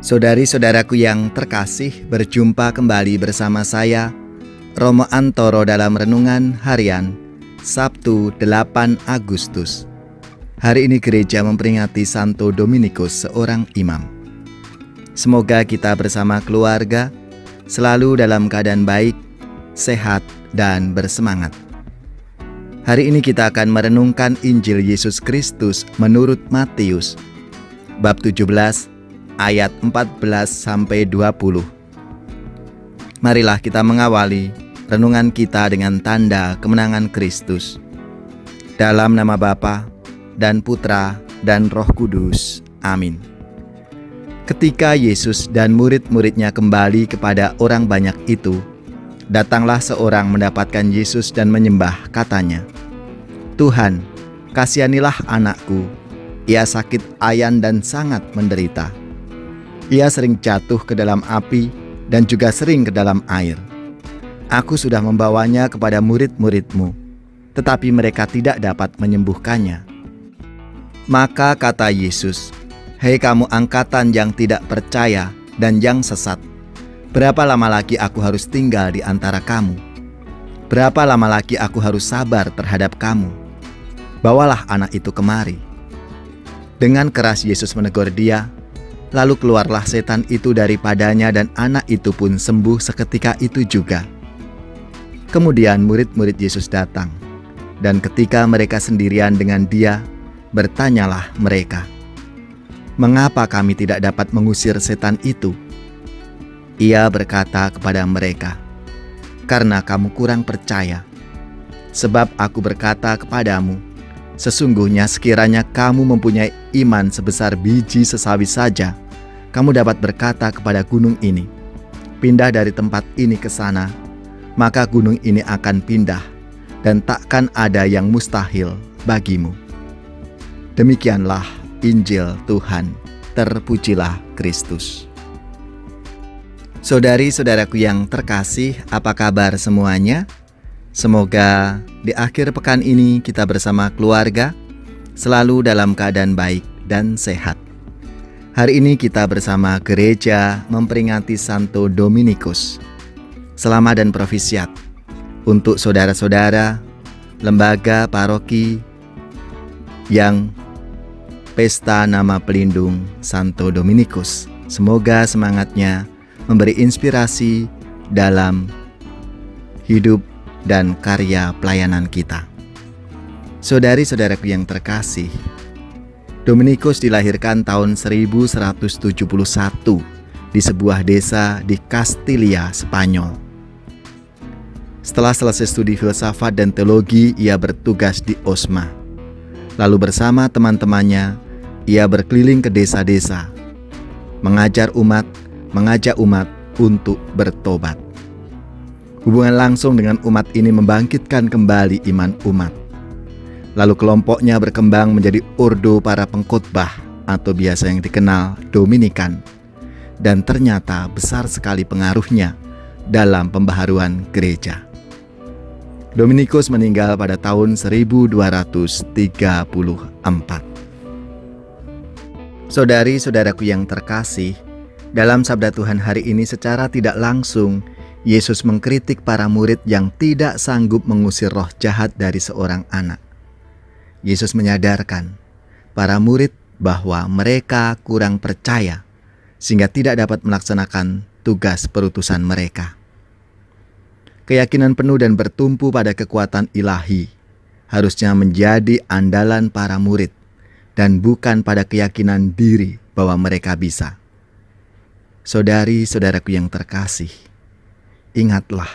Saudari-saudaraku yang terkasih, berjumpa kembali bersama saya, Romo Antoro dalam Renungan Harian, Sabtu 8 Agustus. Hari ini gereja memperingati Santo Dominikus, seorang imam. Semoga kita bersama keluarga selalu dalam keadaan baik, sehat, dan bersemangat. Hari ini kita akan merenungkan Injil Yesus Kristus menurut Matius, bab 17, ayat 14-20. Marilah kita mengawali renungan kita dengan tanda kemenangan Kristus. Dalam nama Bapa dan Putra dan Roh Kudus. Amin. Ketika Yesus dan murid-muridnya kembali kepada orang banyak itu, datanglah seorang mendapatkan Yesus dan menyembah, katanya, "Tuhan, kasihanilah anakku. Ia sakit ayan dan sangat menderita. Ia sering jatuh ke dalam api dan juga sering ke dalam air. Aku sudah membawanya kepada murid-murid-mu, tetapi mereka tidak dapat menyembuhkannya." Maka kata Yesus, "Hei kamu angkatan yang tidak percaya dan yang sesat, berapa lama lagi aku harus tinggal di antara kamu? Berapa lama lagi aku harus sabar terhadap kamu? Bawalah anak itu kemari." Dengan keras Yesus menegur dia. Lalu keluarlah setan itu daripadanya dan anak itu pun sembuh seketika itu juga. Kemudian murid-murid Yesus datang, dan ketika mereka sendirian dengan dia, bertanyalah mereka, "Mengapa kami tidak dapat mengusir setan itu?" Ia berkata kepada mereka, "Karena kamu kurang percaya. Sebab aku berkata kepadamu, sesungguhnya sekiranya kamu mempunyai iman sebesar biji sesawi saja, kamu dapat berkata kepada gunung ini, 'Pindah dari tempat ini ke sana,' maka gunung ini akan pindah, dan takkan ada yang mustahil bagimu." Demikianlah Injil Tuhan. Terpujilah Kristus. Saudari-saudaraku yang terkasih, apa kabar semuanya? Semoga di akhir pekan ini kita bersama keluarga selalu dalam keadaan baik dan sehat. Hari ini kita bersama gereja memperingati Santo Dominikus. Selamat dan profisiat untuk saudara-saudara, lembaga paroki yang pesta nama pelindung Santo Dominikus. Semoga semangatnya memberi inspirasi dalam hidup dan karya pelayanan kita. Saudari-saudaraku yang terkasih, Dominikus dilahirkan tahun 1171 di sebuah desa di Kastilia, Spanyol. Setelah selesai studi filsafat dan teologi, ia bertugas di Osma. Lalu bersama teman-temannya, ia berkeliling ke desa-desa, mengajak umat untuk bertobat. Hubungan langsung dengan umat ini membangkitkan kembali iman umat. Lalu kelompoknya berkembang menjadi ordo para pengkhotbah atau biasa yang dikenal Dominikan. Dan ternyata besar sekali pengaruhnya dalam pembaharuan gereja. Dominikus meninggal pada tahun 1234. Saudari-saudaraku yang terkasih, dalam sabda Tuhan hari ini secara tidak langsung Yesus mengkritik para murid yang tidak sanggup mengusir roh jahat dari seorang anak. Yesus menyadarkan para murid bahwa mereka kurang percaya sehingga tidak dapat melaksanakan tugas perutusan mereka. Keyakinan penuh dan bertumpu pada kekuatan ilahi harusnya menjadi andalan para murid dan bukan pada keyakinan diri bahwa mereka bisa. Saudari-saudaraku yang terkasih, ingatlah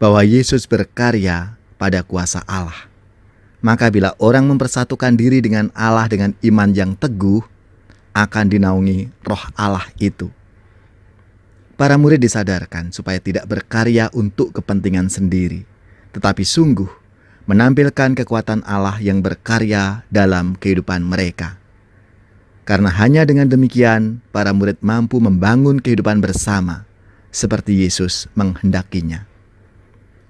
bahwa Yesus berkarya pada kuasa Allah. Maka bila orang mempersatukan diri dengan Allah dengan iman yang teguh, akan dinaungi roh Allah itu. Para murid disadarkan supaya tidak berkarya untuk kepentingan sendiri, tetapi sungguh menampilkan kekuatan Allah yang berkarya dalam kehidupan mereka. Karena hanya dengan demikian, para murid mampu membangun kehidupan bersama, seperti Yesus menghendakinya.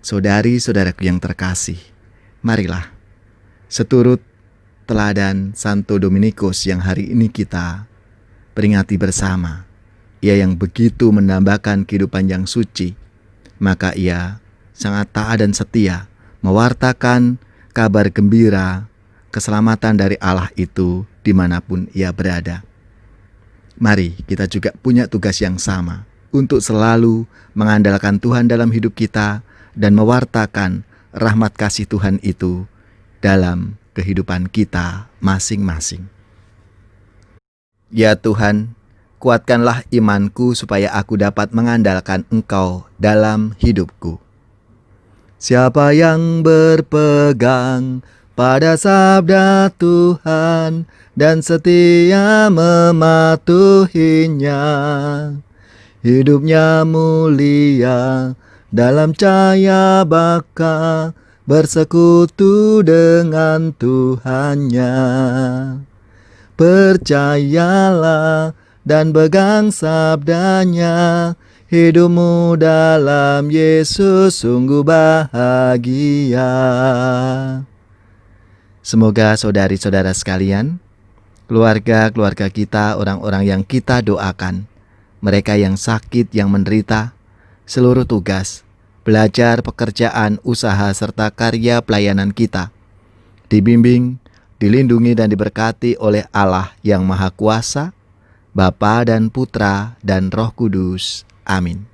Saudari-saudaraku yang terkasih, marilah seturut teladan Santo Dominikus yang hari ini kita peringati bersama, Ia yang begitu menambahkan kehidupan yang suci, maka Ia sangat taat dan setia mewartakan kabar gembira keselamatan dari Allah itu dimanapun Ia berada. Mari kita juga punya tugas yang sama untuk selalu mengandalkan Tuhan dalam hidup kita dan mewartakan rahmat kasih Tuhan itu dalam kehidupan kita masing-masing. Ya Tuhan, kuatkanlah imanku supaya aku dapat mengandalkan Engkau dalam hidupku. Siapa yang berpegang pada sabda Tuhan dan setia mematuhinya, hidupnya mulia dalam cahaya baka, bersekutu dengan Tuhannya. Percayalah dan pegang sabdanya, hidupmu dalam Yesus sungguh bahagia. Semoga saudari-saudara sekalian, keluarga-keluarga kita, orang-orang yang kita doakan, mereka yang sakit, yang menderita, seluruh tugas, belajar, pekerjaan, usaha, serta karya pelayanan kita dibimbing, dilindungi dan diberkati oleh Allah yang Maha Kuasa, Bapa dan Putra dan Roh Kudus. Amin.